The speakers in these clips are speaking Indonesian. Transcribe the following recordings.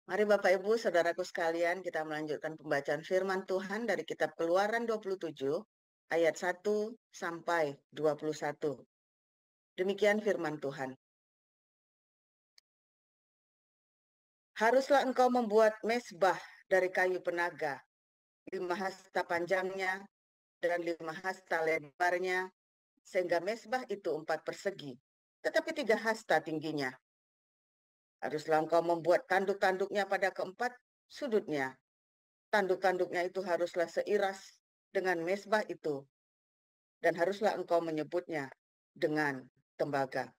Mari Bapak Ibu, Saudaraku sekalian, kita melanjutkan pembacaan firman Tuhan dari kitab Keluaran 27, ayat 1 sampai 21. Demikian firman Tuhan. Haruslah engkau membuat mezbah dari kayu penaga, 5 hasta panjangnya dan 5 hasta lebarnya, sehingga mezbah itu 4 persegi, tetapi 3 hasta tingginya. Haruslah engkau membuat tanduk-tanduknya pada keempat sudutnya. Tanduk-tanduknya itu haruslah seiras dengan mezbah itu, dan haruslah engkau menyebutnya dengan tembaga.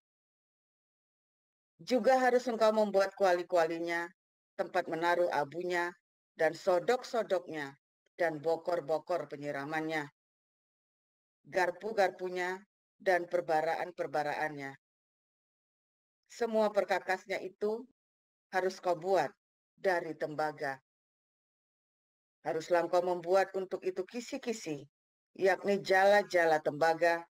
Juga harus engkau membuat kuali-kualinya, tempat menaruh abunya, dan sodok-sodoknya, dan bokor-bokor penyiramannya, garpu-garpunya, dan perbaraan-perbaraannya. Semua perkakasnya itu harus kau buat dari tembaga. Haruslah engkau membuat untuk itu kisi-kisi, yakni jala-jala tembaga,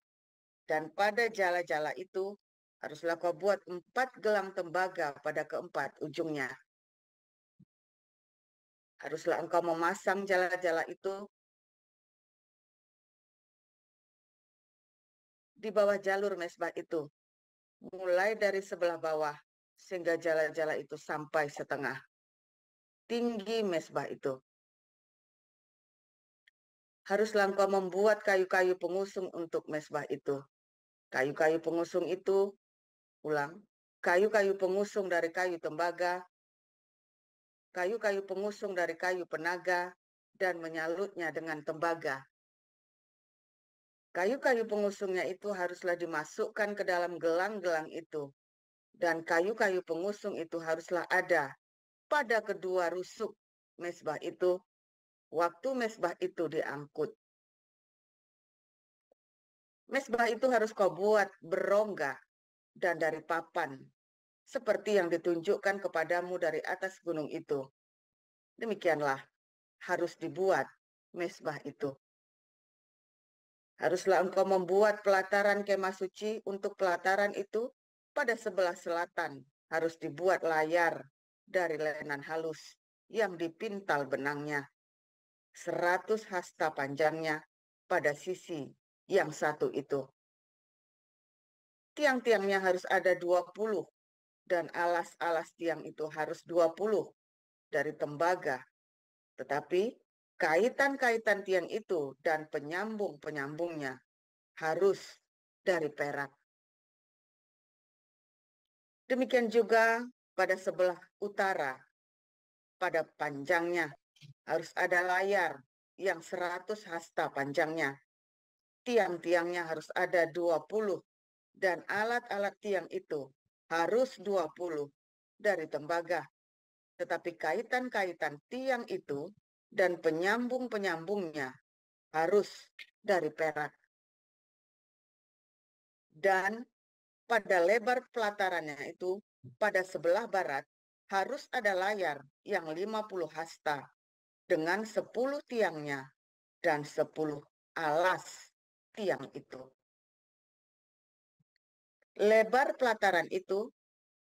dan pada jala-jala itu haruslah kau buat 4 gelang tembaga pada keempat ujungnya. Haruslah engkau memasang jala-jala itu di bawah jalur mezbah itu, mulai dari sebelah bawah, sehingga jala-jala itu sampai setengah tinggi mezbah itu. Haruslah engkau membuat kayu-kayu pengusung untuk mezbah itu. Kayu-kayu pengusung itu, ulang, kayu-kayu pengusung dari kayu tembaga, kayu-kayu pengusung dari kayu penaga, dan menyalutnya dengan tembaga. Kayu-kayu pengusungnya itu haruslah dimasukkan ke dalam gelang-gelang itu, dan kayu-kayu pengusung itu haruslah ada pada kedua rusuk mezbah itu, waktu mezbah itu diangkut. Mezbah itu harus kau buat berongga dan dari papan, seperti yang ditunjukkan kepadamu dari atas gunung itu. Demikianlah harus dibuat mezbah itu. Haruslah engkau membuat pelataran kemah suci untuk pelataran itu pada sebelah selatan. Harus dibuat layar dari lenan halus yang dipintal benangnya. 100 hasta panjangnya pada sisi yang satu itu. Tiang-tiangnya harus ada 20 dan alas-alas tiang itu harus 20 dari tembaga. Tetapi kaitan-kaitan tiang itu dan penyambung-penyambungnya harus dari perak. Demikian juga pada sebelah utara, pada panjangnya harus ada layar yang 100 hasta panjangnya. Tiang-tiangnya harus ada 20 dan alat-alat tiang itu harus 20 dari tembaga. Tetapi kaitan-kaitan tiang itu dan penyambung-penyambungnya harus dari perak. Dan pada lebar pelatarannya itu, pada sebelah barat, harus ada layar yang 50 hasta dengan 10 tiangnya dan 10 alas tiang itu. Lebar pelataran itu,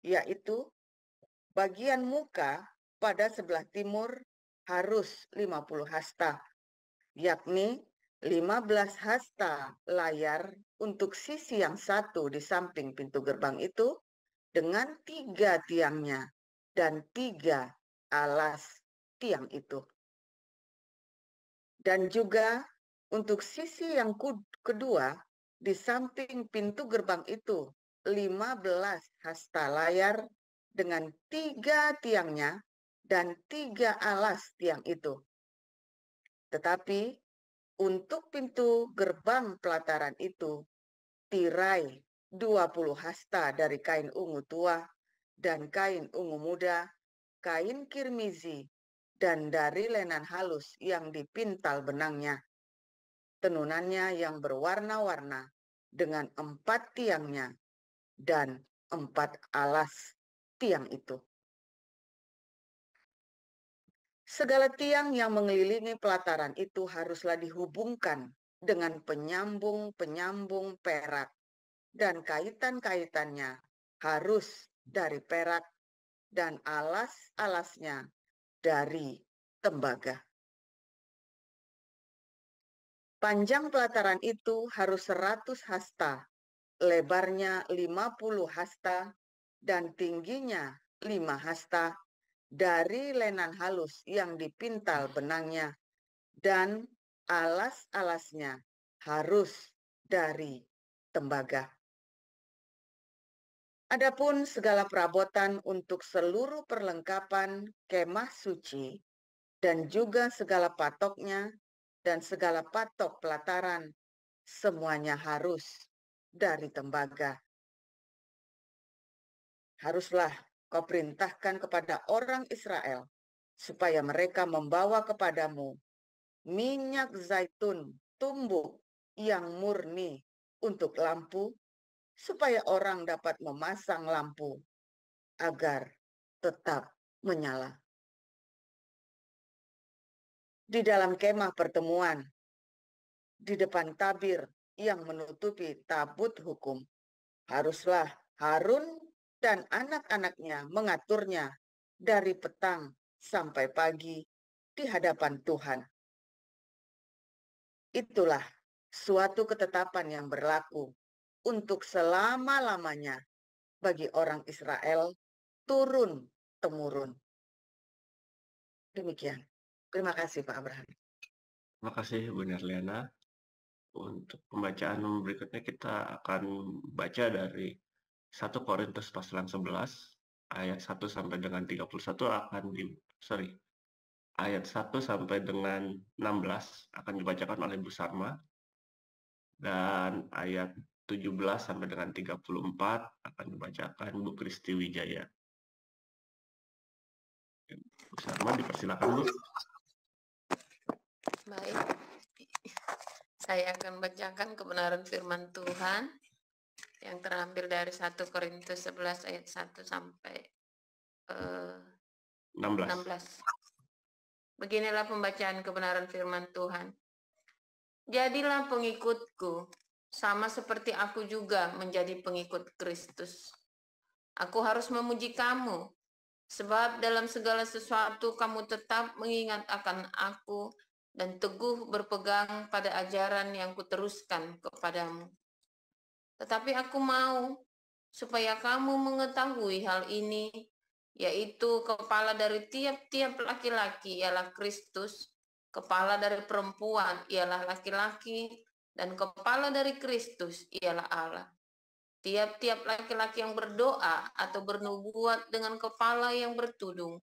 yaitu bagian muka pada sebelah timur harus 50 hasta, yakni 15 hasta layar untuk sisi yang satu di samping pintu gerbang itu dengan 3 tiangnya dan 3 alas tiang itu. Dan juga untuk sisi yang kedua di samping pintu gerbang itu 15 hasta layar dengan 3 tiangnya dan 3 alas tiang itu. Tetapi untuk pintu gerbang pelataran itu tirai 20 hasta dari kain ungu tua dan kain ungu muda, kain kirmizi, dan dari lenan halus yang dipintal benangnya. Tenunannya yang berwarna-warna dengan 4 tiangnya dan 4 alas tiang itu. Segala tiang yang mengelilingi pelataran itu haruslah dihubungkan dengan penyambung-penyambung perak, dan kaitan-kaitannya harus dari perak dan alas-alasnya dari tembaga. Panjang pelataran itu harus 100 hasta, lebarnya 50 hasta, dan tingginya 5 hasta dari lenan halus yang dipintal benangnya, dan alas-alasnya harus dari tembaga. Adapun segala perabotan untuk seluruh perlengkapan kemah suci dan juga segala patoknya dan segala patok pelataran, semuanya harus dari tembaga. Haruslah kau perintahkan kepada orang Israel supaya mereka membawa kepadamu minyak zaitun tumbuk yang murni untuk lampu, supaya orang dapat memasang lampu agar tetap menyala. Di dalam kemah pertemuan, di depan tabir yang menutupi tabut hukum, haruslah Harun dan anak-anaknya mengaturnya dari petang sampai pagi di hadapan Tuhan. Itulah suatu ketetapan yang berlaku untuk selama-lamanya bagi orang Israel turun-temurun. Demikian. Terima kasih Pak Abraham. Terima kasih Bu Nerliana. Untuk pembacaan berikutnya kita akan baca dari 1 Korintus pasal 11 ayat 1 sampai dengan 31 ayat 1 sampai dengan 16 akan dibacakan oleh Bu Sarma, dan ayat 17 sampai dengan 34 akan dibacakan Bu Kristi Wijaya. Bu Sarma, dipersilakan Bu. Baik, saya akan bacakan kebenaran firman Tuhan yang terambil dari 1 Korintus 11 ayat 1 sampai 16. Beginilah pembacaan kebenaran firman Tuhan. Jadilah pengikutku, sama seperti aku juga menjadi pengikut Kristus. Aku harus memuji kamu, sebab dalam segala sesuatu kamu tetap mengingat akan aku dan teguh berpegang pada ajaran yang kuteruskan kepadamu. Tetapi aku mau supaya kamu mengetahui hal ini, yaitu kepala dari tiap-tiap laki-laki ialah Kristus, kepala dari perempuan ialah laki-laki, dan kepala dari Kristus ialah Allah. Tiap-tiap laki-laki yang berdoa atau bernubuat dengan kepala yang bertudung,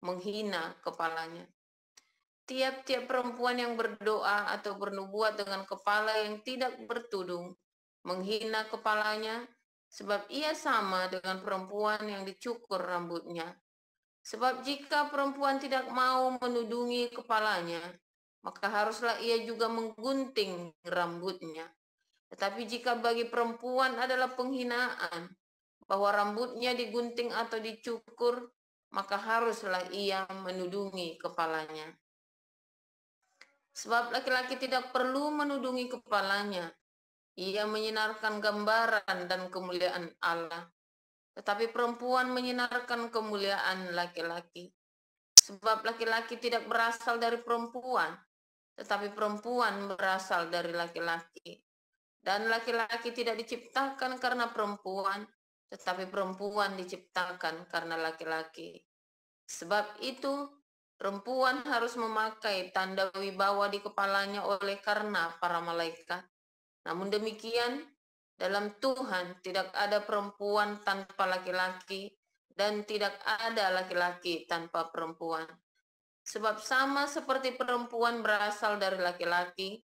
menghina kepalanya. Tiap-tiap perempuan yang berdoa atau bernubuat dengan kepala yang tidak bertudung, menghina kepalanya, sebab ia sama dengan perempuan yang dicukur rambutnya. Sebab jika perempuan tidak mau menudungi kepalanya, maka haruslah ia juga menggunting rambutnya. Tetapi jika bagi perempuan adalah penghinaan bahwa rambutnya digunting atau dicukur, maka haruslah ia menudungi kepalanya. Sebab laki-laki tidak perlu menudungi kepalanya. Ia menyinarkan gambaran dan kemuliaan Allah. Tetapi perempuan menyinarkan kemuliaan laki-laki. Sebab laki-laki tidak berasal dari perempuan, tetapi perempuan berasal dari laki-laki. Dan laki-laki tidak diciptakan karena perempuan, tetapi perempuan diciptakan karena laki-laki. Sebab itu, perempuan harus memakai tanda wibawa di kepalanya oleh karena para malaikat. Namun demikian, dalam Tuhan tidak ada perempuan tanpa laki-laki dan tidak ada laki-laki tanpa perempuan. Sebab sama seperti perempuan berasal dari laki-laki,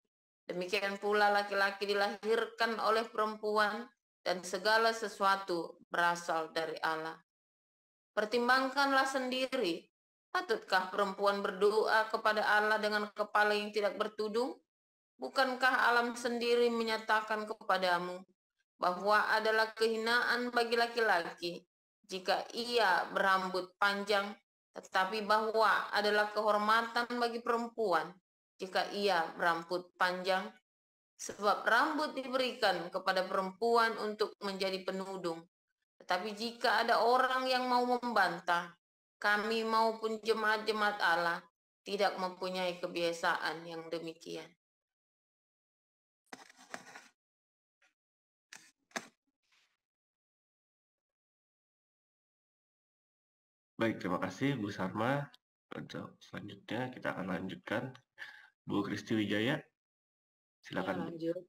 demikian pula laki-laki dilahirkan oleh perempuan dan segala sesuatu berasal dari Allah. Pertimbangkanlah sendiri, patutkah perempuan berdoa kepada Allah dengan kepala yang tidak bertudung? Bukankah alam sendiri menyatakan kepadamu bahwa adalah kehinaan bagi laki-laki jika ia berambut panjang, tetapi bahwa adalah kehormatan bagi perempuan jika ia berambut panjang? Sebab rambut diberikan kepada perempuan untuk menjadi penudung, Tetapi jika ada orang yang mau membantah, kami maupun jemaat-jemaat Allah tidak mempunyai kebiasaan yang demikian. Baik, terima kasih Bu Sarma. Untuk selanjutnya kita akan lanjutkan Bu Kristi Wijaya. Silakan. Ya, lanjut.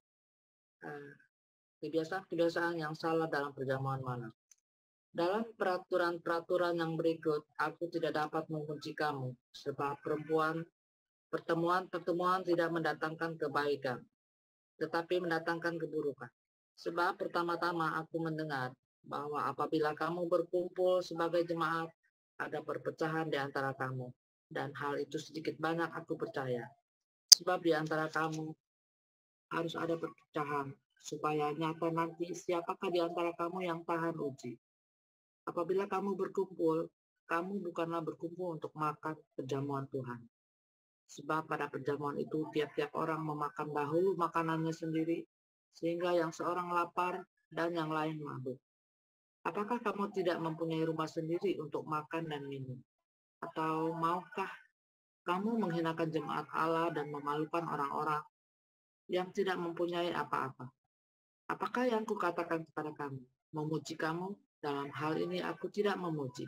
Kebiasaan-kebiasaan yang salah dalam perjamuan mana? Dalam peraturan-peraturan yang berikut, aku tidak dapat mengunci kamu, sebab pertemuan-pertemuan tidak mendatangkan kebaikan, tetapi mendatangkan keburukan. Sebab pertama-tama aku mendengar bahwa apabila kamu berkumpul sebagai jemaat, ada perpecahan di antara kamu, dan hal itu sedikit banyak aku percaya. Sebab di antara kamu harus ada perpecahan, supaya nyata nanti siapakah di antara kamu yang tahan uji. Apabila kamu berkumpul, kamu bukanlah berkumpul untuk makan perjamuan Tuhan. Sebab pada perjamuan itu tiap-tiap orang memakan dahulu makanannya sendiri, sehingga yang seorang lapar dan yang lain mabuk. Apakah kamu tidak mempunyai rumah sendiri untuk makan dan minum? Atau maukah kamu menghinakan jemaat Allah dan memalukan orang-orang yang tidak mempunyai apa-apa? Apakah yang kukatakan kepada kamu? Memuji kamu? Dalam hal ini aku tidak memuji.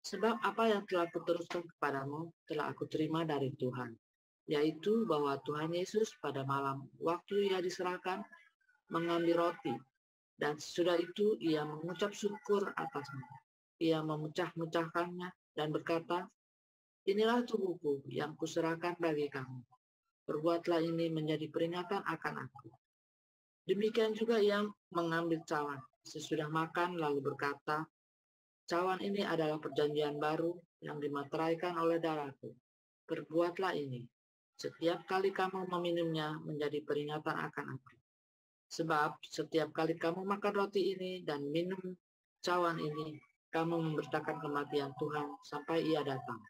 Sebab apa yang telah kuteruskan kepadamu telah aku terima dari Tuhan, yaitu bahwa Tuhan Yesus pada malam waktu ia diserahkan mengambil roti, dan sesudah itu ia mengucap syukur atasnya. Ia memecah-mecahkannya dan berkata, inilah tubuhku yang kuserahkan bagi kamu. Perbuatlah ini menjadi peringatan akan aku. Demikian juga ia mengambil cawan sesudah makan lalu berkata, cawan ini adalah perjanjian baru yang dimateraikan oleh darahku. Perbuatlah ini setiap kali kamu meminumnya menjadi peringatan akan aku. Sebab setiap kali kamu makan roti ini dan minum cawan ini, kamu memberitakan kematian Tuhan sampai ia datang.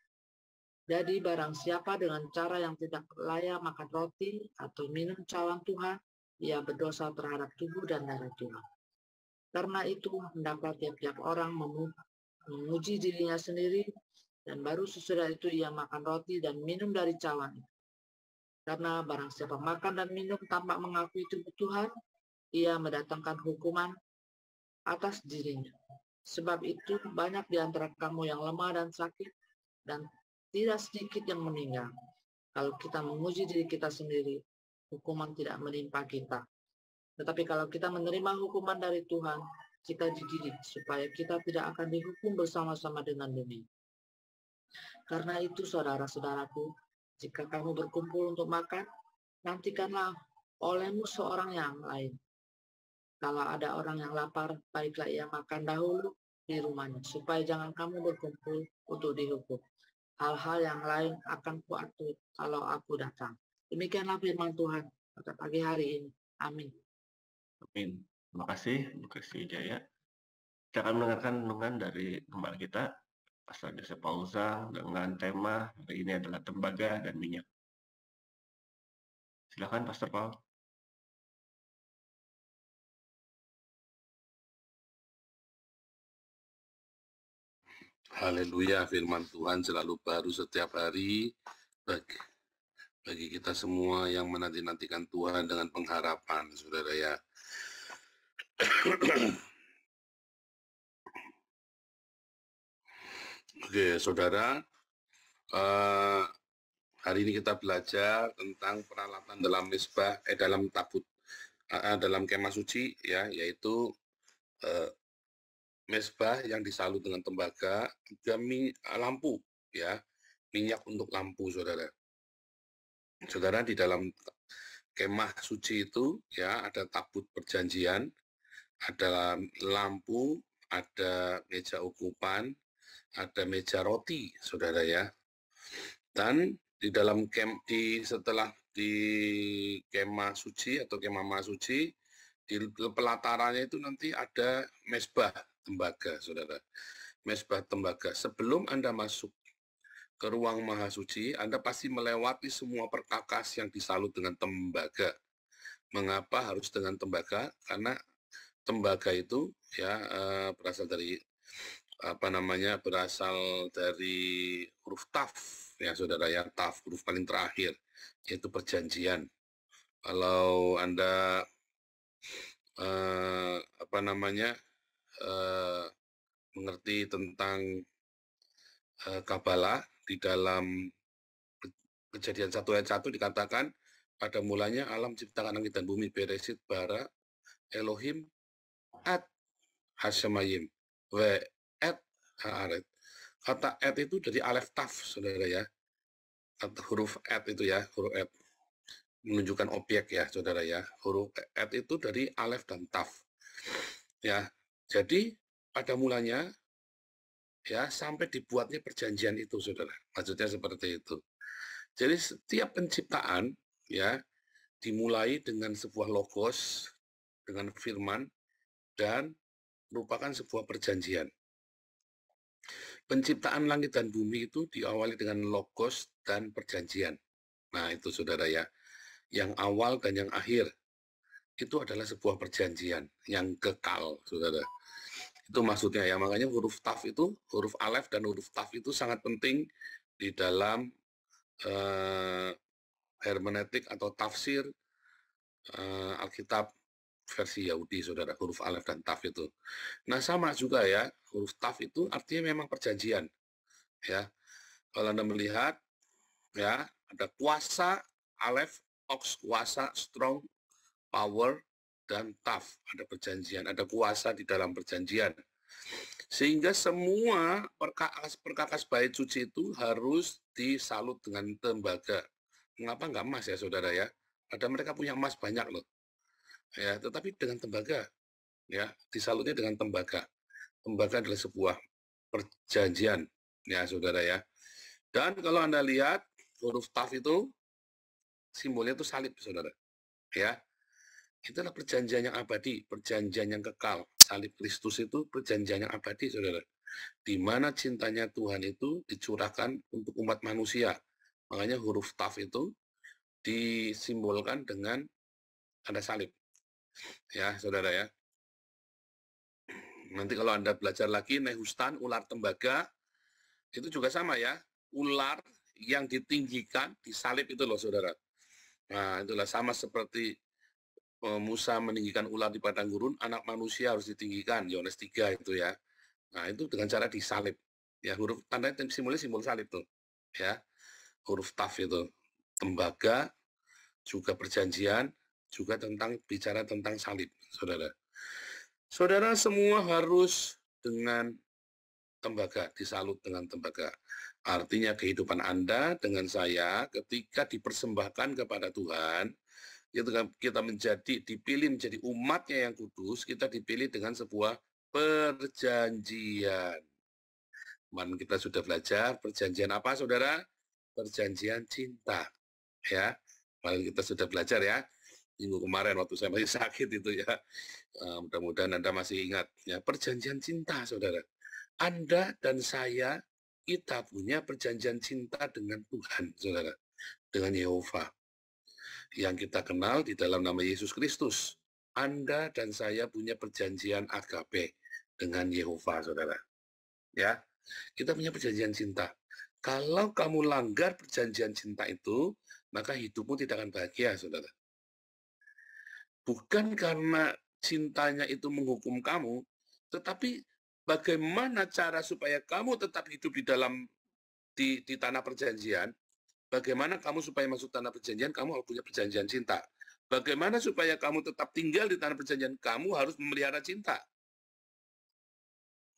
Jadi barang siapa dengan cara yang tidak layak makan roti atau minum cawan Tuhan, ia berdosa terhadap tubuh dan darah Tuhan. Karena itu hendaklah tiap-tiap orang memuji dirinya sendiri, dan baru sesudah itu ia makan roti dan minum dari cawan itu. Karena barang siapa makan dan minum tanpa mengakui tubuh Tuhan, ia mendatangkan hukuman atas dirinya. Sebab itu banyak di antara kamu yang lemah dan sakit, dan tidak sedikit yang meninggal. Kalau kita memuji diri kita sendiri, hukuman tidak menimpa kita. Tetapi kalau kita menerima hukuman dari Tuhan, kita dididik supaya kita tidak akan dihukum bersama-sama dengan dunia. Karena itu saudara-saudaraku, jika kamu berkumpul untuk makan, nantikanlah olehmu seorang yang lain. Kalau ada orang yang lapar, baiklah ia makan dahulu di rumahnya, supaya jangan kamu berkumpul untuk dihukum. Hal-hal yang lain akan kuatur kalau aku datang. Demikianlah firman Tuhan pada pagi hari ini. Amin. Amin. Terima kasih Bu Kristi Wijaya. Kita akan mendengarkan renungan dari gembala kita, Pastor Joseph Paulzang, dengan tema hari ini adalah tembaga dan minyak. Silakan Pastor Paul. Haleluya, firman Tuhan selalu baru setiap hari bagi kita semua yang menanti-nantikan Tuhan dengan pengharapan, saudara ya. Oke, saudara, hari ini kita belajar tentang peralatan dalam mesbah, dalam tabut, dalam kemah suci, ya, yaitu mesbah yang disalut dengan tembaga, juga lampu, ya, minyak untuk lampu, saudara. Saudara, di dalam kemah suci itu, ya, ada tabut perjanjian, ada lampu, ada meja ukupan, ada meja roti, saudara ya. Dan di dalam setelah di kemah suci atau kemah mahasuci, di pelatarannya itu nanti ada mesbah tembaga, saudara. Mesbah tembaga. Sebelum Anda masuk ke ruang mahasuci, Anda pasti melewati semua perkakas yang disalut dengan tembaga. Mengapa harus dengan tembaga? Karena tembaga itu ya berasal dari berasal dari huruf taf ya saudara ya, taf huruf paling terakhir yaitu perjanjian. Kalau Anda mengerti tentang Kabalah, di dalam Kejadian 1 ayat 1 dikatakan pada mulanya alam ciptakan langit dan bumi, Beresit bara Elohim at Hashemayim we at haaret. Kata at itu dari alef taf saudara ya, atau huruf at itu ya, huruf at menunjukkan objek ya saudara ya, huruf at itu dari alef dan taf ya. Jadi pada mulanya ya sampai dibuatnya perjanjian itu saudara, maksudnya seperti itu. Jadi setiap penciptaan ya dimulai dengan sebuah logos, dengan firman, dan merupakan sebuah perjanjian. Penciptaan langit dan bumi itu diawali dengan logos dan perjanjian. Nah itu saudara ya, yang awal dan yang akhir itu adalah sebuah perjanjian yang kekal saudara. Itu maksudnya ya, makanya huruf taf itu, huruf alef dan huruf taf itu sangat penting di dalam hermeneutik atau tafsir Alkitab versi Yahudi, saudara, huruf alef dan taf itu. Nah, sama juga ya, huruf taf itu artinya memang perjanjian. Ya, kalau Anda melihat, ya, ada kuasa, alef, ox, kuasa, strong, power, dan taf, ada perjanjian, ada kuasa di dalam perjanjian. Sehingga semua perkakas bait suci itu harus disalut dengan tembaga. Mengapa enggak emas ya saudara ya? Ada mereka punya emas banyak loh. Ya, tetapi dengan tembaga. Ya, disalutnya dengan tembaga. Tembaga adalah sebuah perjanjian ya saudara ya. Dan kalau Anda lihat huruf taf itu simbolnya itu salib saudara. Ya. Itulah perjanjian yang abadi, perjanjian yang kekal. Salib Kristus itu perjanjian yang abadi, saudara. Di mana cintanya Tuhan itu dicurahkan untuk umat manusia. Makanya huruf taf itu disimbolkan dengan tanda salib. Ya, saudara ya. Nanti kalau Anda belajar lagi, Nehustan, ular tembaga, itu juga sama ya. Ular yang ditinggikan, disalib itu loh, saudara. Nah, itulah sama seperti Musa meninggikan ular di padang gurun, anak manusia harus ditinggikan, Yohanes 3 itu ya. Nah, itu dengan cara disalib. Ya, huruf tanda simbolnya simbol salib tuh. Ya. Huruf taf itu. Tembaga, juga perjanjian, juga bicara tentang salib, saudara. Saudara semua harus dengan tembaga, disalut dengan tembaga. Artinya kehidupan Anda dengan saya ketika dipersembahkan kepada Tuhan, kita dipilih menjadi umatnya yang kudus, kita dipilih dengan sebuah perjanjian. Kemarin kita sudah belajar perjanjian apa, saudara? Perjanjian cinta. Ya, kemarin kita sudah belajar ya. Minggu kemarin waktu saya masih sakit itu ya. Mudah-mudahan Anda masih ingat. Ya, perjanjian cinta, saudara. Anda dan saya, kita punya perjanjian cinta dengan Tuhan, saudara. Dengan Yehova. Yang kita kenal di dalam nama Yesus Kristus. Anda dan saya punya perjanjian agape dengan Yehova, saudara. Ya, kita punya perjanjian cinta. Kalau kamu langgar perjanjian cinta itu, maka hidupmu tidak akan bahagia, saudara. Bukan karena cintanya itu menghukum kamu, tetapi bagaimana cara supaya kamu tetap hidup di tanah perjanjian. Bagaimana kamu supaya masuk tanah perjanjian, kamu harus punya perjanjian cinta. Bagaimana supaya kamu tetap tinggal di tanah perjanjian, kamu harus memelihara cinta.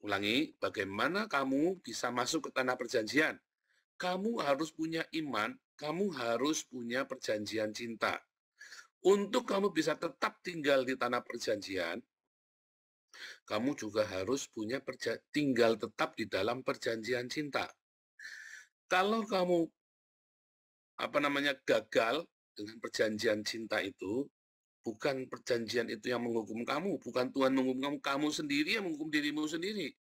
Ulangi, bagaimana kamu bisa masuk ke tanah perjanjian? Kamu harus punya iman, kamu harus punya perjanjian cinta. Untuk kamu bisa tetap tinggal di tanah perjanjian, kamu juga harus punya tinggal tetap di dalam perjanjian cinta. Kalau kamu gagal dengan perjanjian cinta itu, bukan perjanjian itu yang menghukum kamu, bukan Tuhan menghukum kamu, kamu sendiri yang menghukum dirimu sendiri.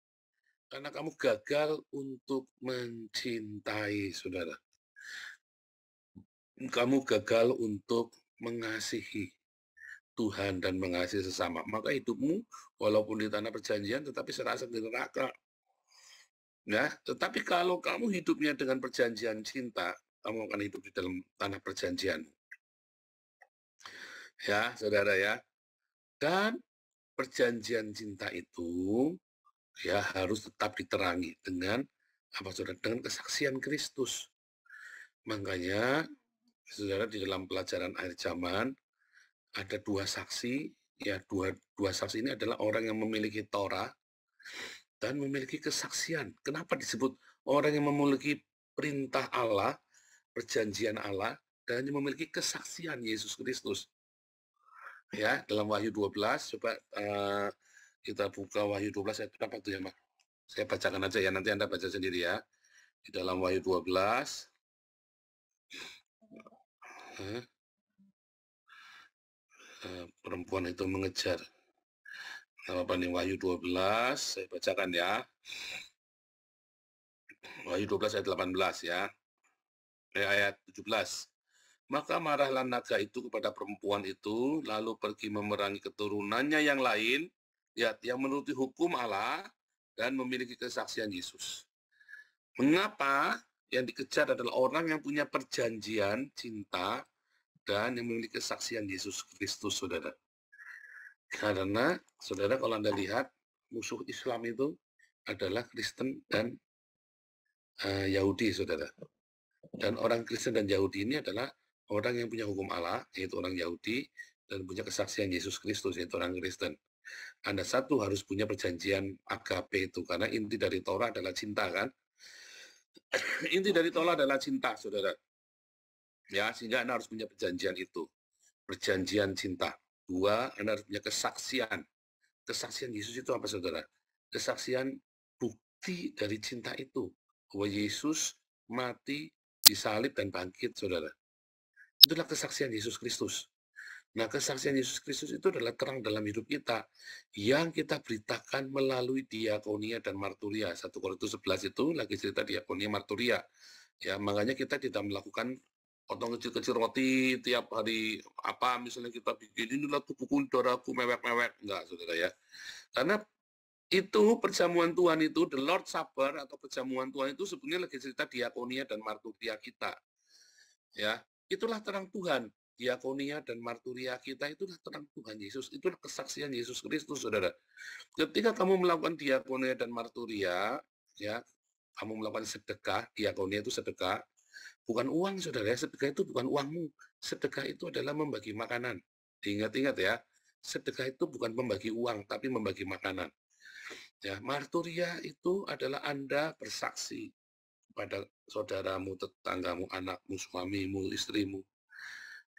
Karena kamu gagal untuk mencintai, saudara. Kamu gagal untuk mengasihi. Tuhan dan mengasihi sesama, maka hidupmu walaupun di tanah perjanjian tetapi serasa di neraka. Ya, tetapi kalau kamu hidupnya dengan perjanjian cinta, kamu akan hidup di dalam tanah perjanjian. Ya, saudara ya. Dan perjanjian cinta itu ya harus tetap diterangi dengan apa saudara? Dengan kesaksian Kristus. Makanya saudara di dalam pelajaran akhir zaman ada dua saksi, ya dua saksi ini adalah orang yang memiliki Torah dan memiliki kesaksian. Kenapa disebut orang yang memiliki perintah Allah, perjanjian Allah, dan yang memiliki kesaksian Yesus Kristus? Ya, dalam Wahyu 12, coba kita buka Wahyu 12 ayat berapa tuh ya, Mbak? Saya bacakan aja ya, nanti Anda baca sendiri ya. Di dalam Wahyu 12, perempuan itu mengejar. Apa nih, Wahyu 12, saya bacakan ya. Wahyu 12 ayat 18 ya. Ayat 17. Maka marahlah naga itu kepada perempuan itu, lalu pergi memerangi keturunannya yang lain, ya, yang menuruti hukum Allah dan memiliki kesaksian Yesus. Mengapa? Yang dikejar adalah orang yang punya perjanjian cinta dan yang memiliki kesaksian Yesus Kristus, saudara. Karena, saudara, kalau Anda lihat, musuh Islam itu adalah Kristen dan Yahudi, saudara. Dan orang Kristen dan Yahudi ini adalah orang yang punya hukum Allah, yaitu orang Yahudi, dan punya kesaksian Yesus Kristus, yaitu orang Kristen. Anda satu harus punya perjanjian agape itu, karena inti dari Torah adalah cinta, kan? Inti dari Torah adalah cinta, saudara. Ya, sehingga Anda harus punya perjanjian itu. Perjanjian cinta. Dua, Anda harus punya kesaksian. Kesaksian Yesus itu apa, saudara? Kesaksian bukti dari cinta itu. Bahwa Yesus mati, disalib, dan bangkit, saudara. Itulah kesaksian Yesus Kristus. Nah, kesaksian Yesus Kristus itu adalah terang dalam hidup kita yang kita beritakan melalui diakonia dan marturia. 1 Korintus 11 itu lagi cerita diakonia marturia. Ya, makanya kita tidak melakukan potong kecil-kecil roti tiap hari, apa misalnya kita bikin inilah tubuhku darahku mewek-mewek, enggak, saudara ya. Karena itu perjamuan Tuhan itu, the Lord Supper atau perjamuan Tuhan itu sebenarnya lagi cerita diakonia dan marturia kita. Ya, itulah terang Tuhan. Diakonia dan marturia kita itulah terang Tuhan Yesus. Itulah kesaksian Yesus Kristus, saudara. Ketika kamu melakukan diakonia dan marturia, ya, kamu melakukan sedekah, diakonia itu sedekah, bukan uang, saudara. Sedekah itu bukan uangmu. Sedekah itu adalah membagi makanan. Ingat-ingat ya, sedekah itu bukan membagi uang, tapi membagi makanan. Ya, marturia itu adalah Anda bersaksi pada saudaramu, tetanggamu, anakmu, suamimu, istrimu.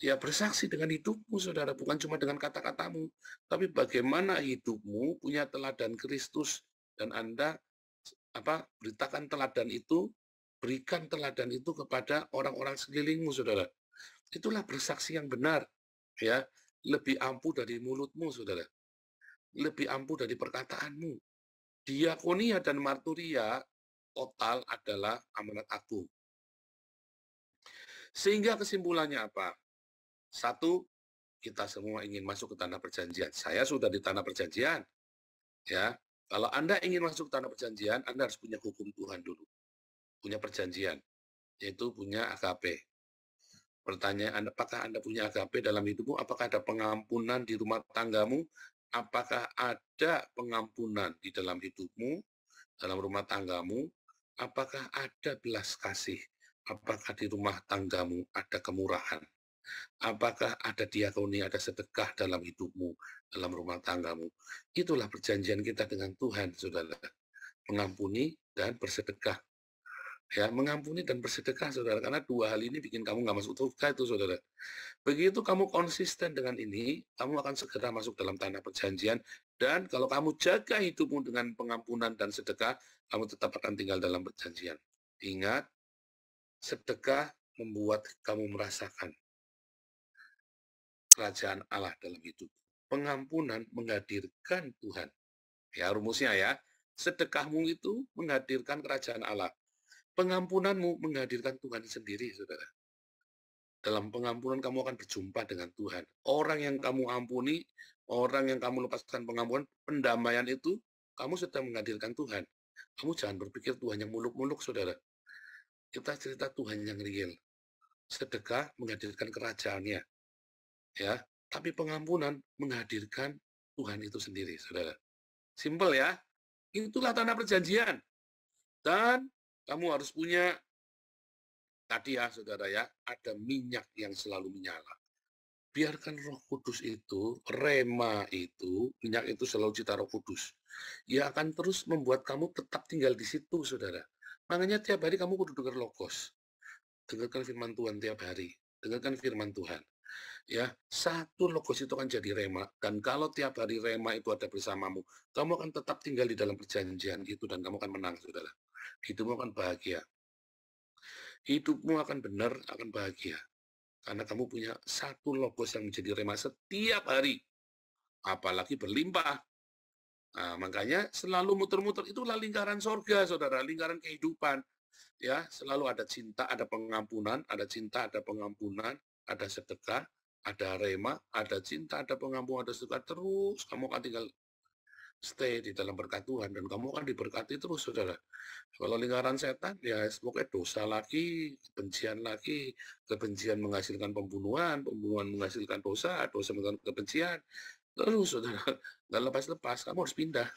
Ya, bersaksi dengan hidupmu, saudara, bukan cuma dengan kata-katamu, tapi bagaimana hidupmu punya teladan Kristus, dan Anda beritakan teladan itu, berikan teladan itu kepada orang-orang sekelilingmu, saudara. Itulah bersaksi yang benar, ya, lebih ampuh dari mulutmu, saudara, lebih ampuh dari perkataanmu. Diakonia dan marturia total adalah amanat agung. Sehingga kesimpulannya apa? Satu, kita semua ingin masuk ke tanah perjanjian. Saya sudah di tanah perjanjian. Ya, kalau Anda ingin masuk ke tanah perjanjian, Anda harus punya hukum Tuhan dulu. Punya perjanjian, yaitu punya agape. Pertanyaan, apakah Anda punya agape dalam hidupmu? Apakah ada pengampunan di rumah tanggamu? Apakah ada pengampunan di dalam hidupmu, dalam rumah tanggamu? Apakah ada belas kasih? Apakah di rumah tanggamu ada kemurahan? Apakah ada diakonia, ada sedekah dalam hidupmu, dalam rumah tanggamu? Itulah perjanjian kita dengan Tuhan, saudara. Mengampuni dan bersedekah. Ya, mengampuni dan bersedekah, saudara. Karena dua hal ini bikin kamu nggak masuk surga itu, saudara. Begitu kamu konsisten dengan ini, kamu akan segera masuk dalam tanah perjanjian. Dan kalau kamu jaga hidupmu dengan pengampunan dan sedekah, kamu tetap akan tinggal dalam perjanjian. Ingat, sedekah membuat kamu merasakan kerajaan Allah dalam hidup. Pengampunan menghadirkan Tuhan. Ya, rumusnya ya. Sedekahmu itu menghadirkan kerajaan Allah. Pengampunanmu menghadirkan Tuhan sendiri, saudara. dalam pengampunan kamu akan berjumpa dengan Tuhan. Orang yang kamu ampuni, orang yang kamu lepaskan pengampunan, pendamaian itu, kamu sedang menghadirkan Tuhan. Kamu jangan berpikir Tuhan yang muluk-muluk, saudara. Kita cerita Tuhan yang real. Sedekah menghadirkan kerajaannya. Ya, tapi pengampunan menghadirkan Tuhan itu sendiri, saudara. Simpel ya. Itulah tanah perjanjian. Dan kamu harus punya, tadi ya saudara ya, ada minyak yang selalu menyala. Biarkan Roh Kudus itu, rema itu, minyak itu selalu cita Roh Kudus. Ia akan terus membuat kamu tetap tinggal di situ, saudara. Makanya tiap hari kamu kudu dengar logos. Dengarkan firman Tuhan tiap hari. Dengarkan firman Tuhan. Ya, satu logos itu akan jadi rema. Dan kalau tiap hari rema itu ada bersamamu, kamu akan tetap tinggal di dalam perjanjian itu dan kamu akan menang, saudara. Hidupmu akan bahagia. Hidupmu akan benar, akan bahagia. Karena kamu punya satu logos yang menjadi rema setiap hari. Apalagi berlimpah. Nah, makanya selalu muter-muter, itulah lingkaran sorga, saudara. Lingkaran kehidupan. Ya, selalu ada cinta, ada pengampunan, ada cinta, ada pengampunan, ada sedekah, ada rema, ada cinta, ada pengampunan, ada sedekah. Terus kamu akan tinggal stay di dalam berkat Tuhan dan kamu akan diberkati terus, saudara. Kalau lingkaran setan, ya pokoknya dosa lagi, kebencian menghasilkan pembunuhan, pembunuhan menghasilkan dosa, dosa menghasilkan kebencian. Terus, saudara, nggak lepas-lepas, kamu harus pindah.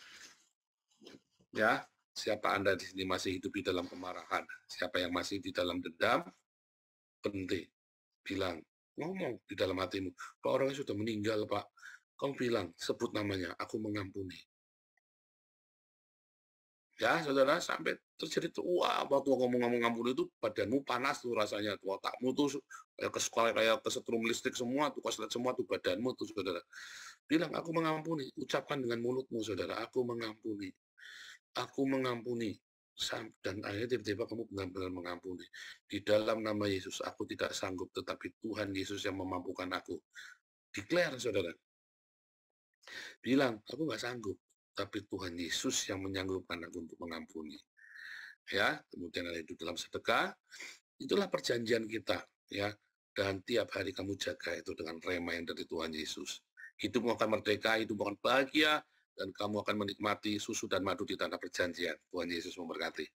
Ya, siapa Anda di sini masih hidup di dalam kemarahan? Siapa yang masih di dalam dendam? Penting. Bilang, ngomong di dalam hatimu, Pak, orangnya sudah meninggal, Pak. Kamu bilang, sebut namanya, aku mengampuni. Ya, saudara, sampai terjadi tuh, wah, waktu ngomong-ngomong ampun itu badanmu panas tuh rasanya, tuh otakmu tuh kayak kesetrum listrik semua, tuh koslet semua tuh badanmu tuh, saudara. Bilang, aku mengampuni, ucapkan dengan mulutmu, saudara, aku mengampuni. Aku mengampuni. Dan akhirnya tiba-tiba kamu benar-benar mengampuni. Di dalam nama Yesus, aku tidak sanggup, tetapi Tuhan Yesus yang memampukan aku. Declare, saudara. Bilang, aku nggak sanggup, tapi Tuhan Yesus yang menyanggupkan aku untuk mengampuni. Ya, kemudian ada itu dalam sedekah, itulah perjanjian kita, ya. Dan tiap hari kamu jaga itu dengan rema yang dari Tuhan Yesus. Hidupmu akan merdeka, hidupmu akan bahagia, dan kamu akan menikmati susu dan madu di tanah perjanjian. Tuhan Yesus memberkati.